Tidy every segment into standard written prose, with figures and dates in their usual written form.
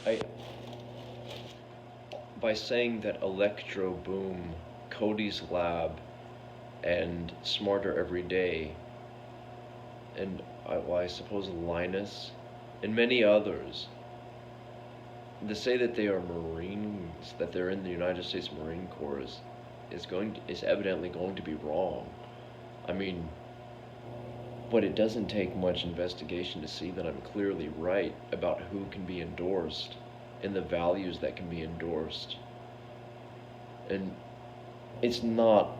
I by saying that Electro Boom, Cody's Lab, and Smarter Every Day, and I suppose Linus, and many others, to say that they are Marines, that they're in the United States Marine Corps is evidently going to be wrong. I mean, but it doesn't take much investigation to see that I'm clearly right about who can be endorsed and the values that can be endorsed. And it's not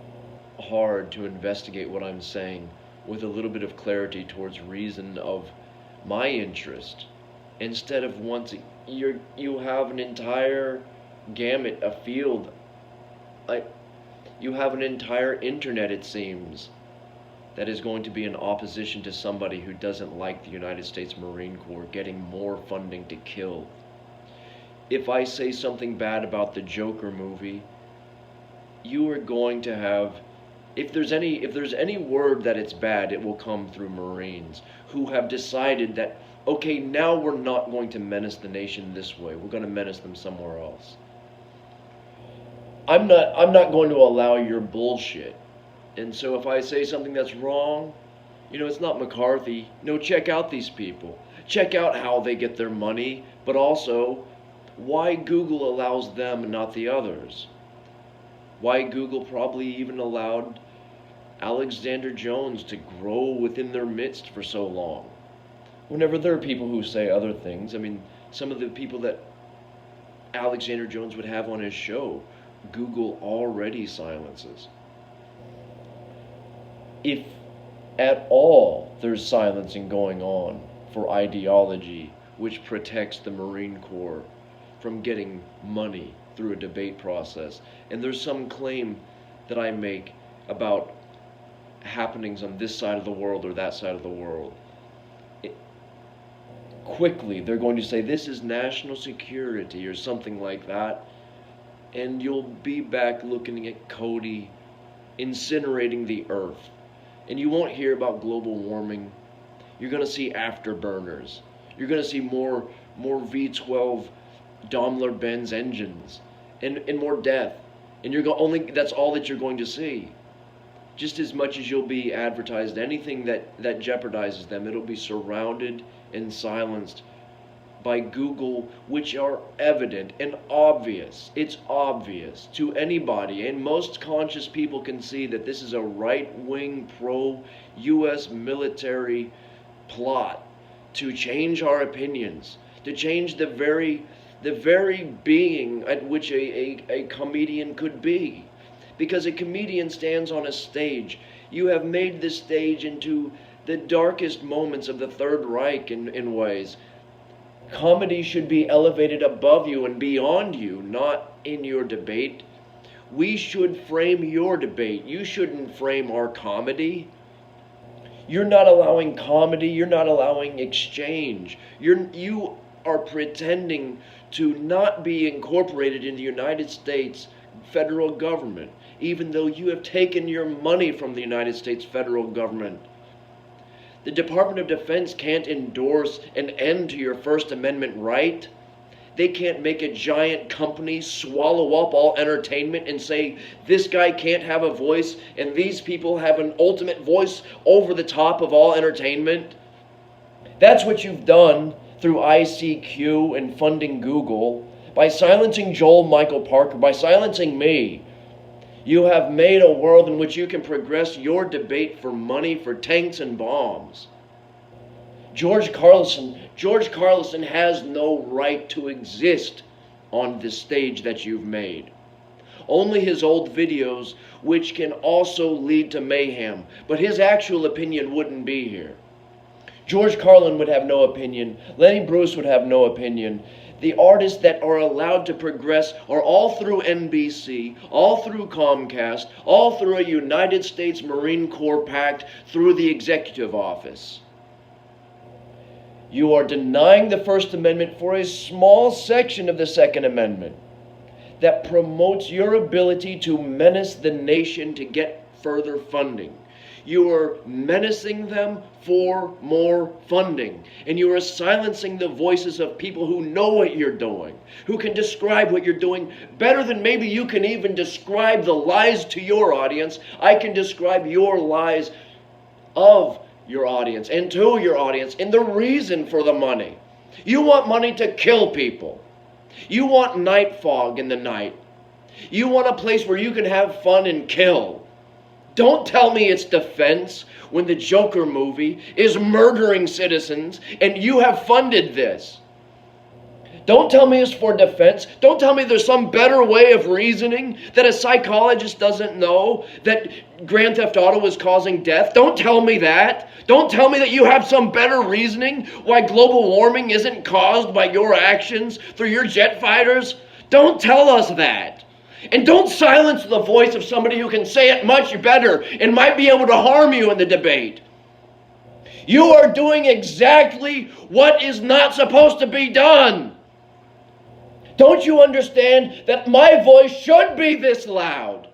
hard to investigate what I'm saying with a little bit of clarity towards reason of my interest, instead of once you have an entire gamut, a field, like you have an entire internet, it seems, that is going to be in opposition to somebody who doesn't like the United States Marine Corps getting more funding to kill. If I say something bad about the Joker movie, you are going to have, if there's any word that it's bad, it will come through Marines who have decided that, okay, now we're not going to menace the nation this way. We're going to menace them somewhere else. I'm not going to allow your bullshit. And so if I say something that's wrong, it's not McCarthy. No, check out these people. Check out how they get their money, but also why Google allows them and not the others. Why Google probably even allowed Alexander Jones to grow within their midst for so long. Whenever there are people who say other things, I mean, some of the people that Alexander Jones would have on his show, Google already silences. If at all there's silencing going on for ideology which protects the Marine Corps from getting money through a debate process, and there's some claim that I make about happenings on this side of the world or that side of the world, quickly they're going to say this is national security or something like that, and you'll be back looking at Cody incinerating the earth. And you won't hear about global warming. You're going to see afterburners. You're going to see more V12 Daimler-Benz engines and more death. And that's all that you're going to see. Just as much as you'll be advertised anything that jeopardizes them, it'll be surrounded and silenced by Google, which are evident and obvious. It's obvious to anybody, and most conscious people can see that this is a right-wing pro-U.S. military plot to change our opinions, to change the very being at which a comedian could be. Because a comedian stands on a stage. You have made this stage into the darkest moments of the Third Reich in ways. Comedy should be elevated above you and beyond you, not in your debate. We should frame your debate. You shouldn't frame our comedy. You're not allowing comedy. You're not allowing exchange. You are pretending to not be incorporated in the United States federal government, even though you have taken your money from the United States federal government. The Department of Defense can't endorse an end to your First Amendment right. They can't make a giant company swallow up all entertainment and say, this guy can't have a voice and these people have an ultimate voice over the top of all entertainment. That's what you've done through ICQ and funding Google. By silencing Joel Michael Parker, by silencing me, you have made a world in which you can progress your debate for money, for tanks and bombs. George Carlson has no right to exist on this stage that you've made. Only his old videos, which can also lead to mayhem, but his actual opinion wouldn't be here. George Carlin would have no opinion. Lenny Bruce would have no opinion. The artists that are allowed to progress are all through NBC, all through Comcast, all through a United States Marine Corps pact through the executive office. You are denying the First Amendment for a small section of the Second Amendment that promotes your ability to menace the nation to get further funding. You are menacing them for more funding. And you are silencing the voices of people who know what you're doing, who can describe what you're doing better than maybe you can even describe the lies to your audience. I can describe your lies of your audience and to your audience and the reason for the money. You want money to kill people. You want night fog in the night. You want a place where you can have fun and kill. Don't tell me it's defense when the Joker movie is murdering citizens and you have funded this. Don't tell me it's for defense. Don't tell me there's some better way of reasoning that a psychologist doesn't know that Grand Theft Auto is causing death. Don't tell me that. Don't tell me that you have some better reasoning why global warming isn't caused by your actions through your jet fighters. Don't tell us that. And don't silence the voice of somebody who can say it much better and might be able to harm you in the debate. You are doing exactly what is not supposed to be done. Don't you understand that my voice should be this loud?